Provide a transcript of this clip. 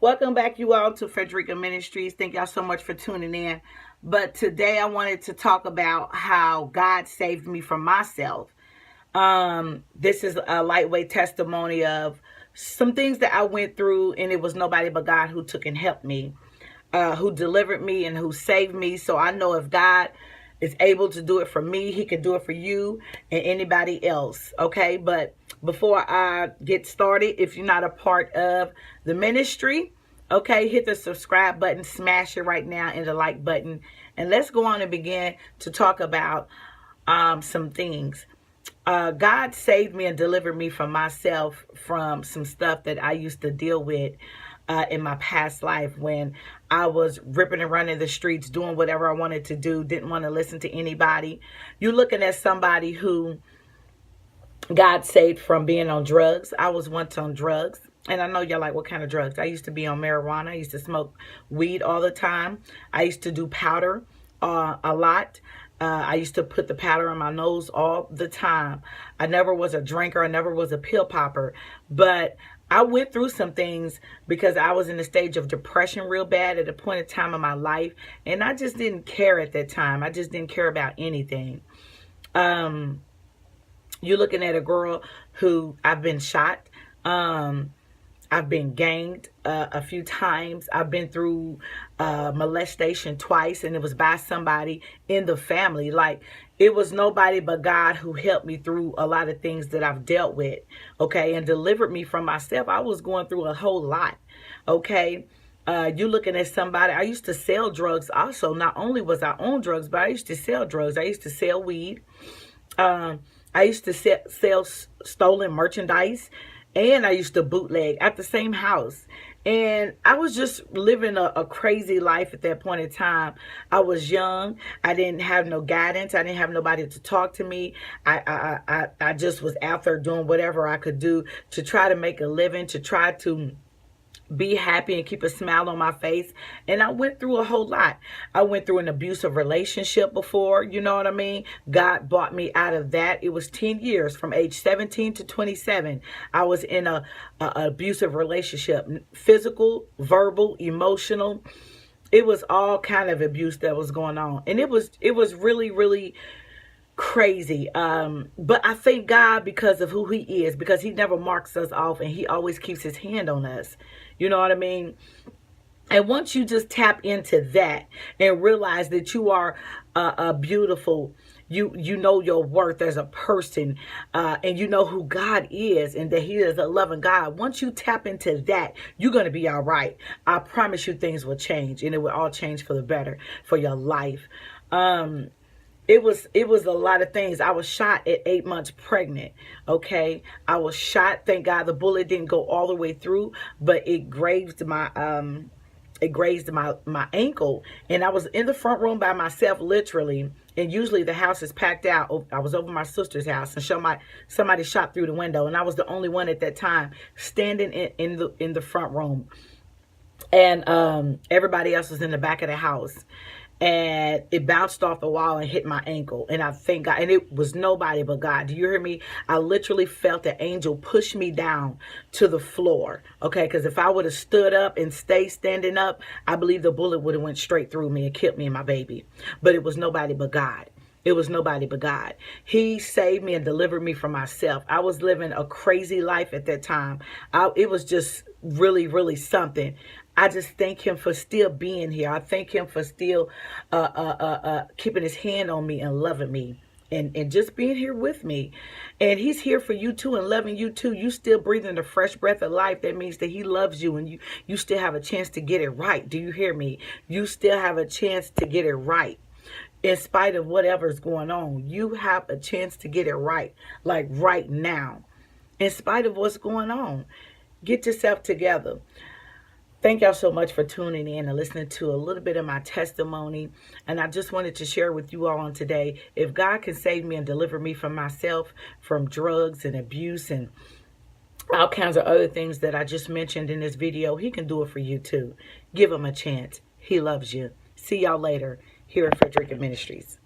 Welcome back, you all, to Frederica Ministries. Thank y'all so much for tuning in. But today I wanted to talk about how God saved me from myself. This is a lightweight testimony of some things that I went through, and it was nobody but God who took and helped me, who delivered me and who saved me. So I know if God is able to do it for me, he can do it for you and anybody else. Okay, but before I get started, if you're not a part of the ministry, okay, hit the subscribe button, smash it right now, and the like button, and let's go on and begin to talk about some things. God saved me and delivered me from myself, from some stuff that I used to deal with in my past life, when I was ripping and running the streets, doing whatever I wanted to do, didn't want to listen to anybody. You're looking at somebody who God saved from being on drugs. I was once on drugs. And I know y'all like, what kind of drugs? I used to be on marijuana. I used to smoke weed all the time. I used to do powder a lot. I used to put the powder on my nose all the time. I never was a drinker. I never was a pill popper. But I went through some things because I was in a stage of depression real bad at a point in time in my life. And I just didn't care at that time. I just didn't care about anything. You're looking at a girl who, I've been shot. I've been ganged a few times. I've been through molestation twice, and it was by somebody in the family. Like, it was nobody but God who helped me through a lot of things that I've dealt with, okay, and delivered me from myself. I was going through a whole lot, okay. You looking at somebody, I used to sell drugs also. Not only was I on drugs, but I used to sell drugs. I used to sell weed. I used to sell stolen merchandise, and I used to bootleg at the same house. And I was just living a crazy life at that point in time. I was young. I didn't have no guidance. I didn't have nobody to talk to me. I just was out there doing whatever I could do to try to make a living, to try to be happy and keep a smile on my face. And I went through a whole lot. I went through an abusive relationship before, you know what I mean? God brought me out of that. It was 10 years from age 17 to 27. I was in a abusive relationship, physical, verbal, emotional. It was all kind of abuse that was going on. And it was really, really crazy. But I thank God because of who he is, because he never marks us off, and he always keeps his hand on us. You know what I mean? And once you just tap into that and realize that you are beautiful, you know your worth as a person, and you know who God is, and that he is a loving God. Once you tap into that, you're going to be all right. I promise you things will change, and it will all change for the better for your life. It was a lot of things. I was shot at 8 months pregnant. Okay, I was shot. Thank God the bullet didn't go all the way through, but it grazed my my ankle, and I was in the front room by myself, literally. And usually the house is packed out. I was over my sister's house, and somebody shot through the window, and I was the only one at that time standing in the front room, and everybody else was in the back of the house. And it bounced off the wall and hit my ankle. And I thank God. And it was nobody but God. Do you hear me? I literally felt the angel push me down to the floor. Okay, because if I would have stood up and stayed standing up, I believe the bullet would have went straight through me and killed me and my baby. But it was nobody but God. It was nobody but God. He saved me and delivered me from myself. I was living a crazy life at that time. It was just really, really something. I just thank him for still being here. I thank him for still keeping his hand on me and loving me, and just being here with me. And he's here for you too, and loving you too. You still breathing the fresh breath of life. That means that he loves you, and you still have a chance to get it right. Do you hear me? You still have a chance to get it right. In spite of whatever's going on, you have a chance to get it right, like right now. In spite of what's going on, get yourself together. Thank y'all so much for tuning in and listening to a little bit of my testimony. And I just wanted to share with you all on today, if God can save me and deliver me from myself, from drugs and abuse and all kinds of other things that I just mentioned in this video, he can do it for you too. Give him a chance. He loves you. See y'all later here at Frederica Ministries.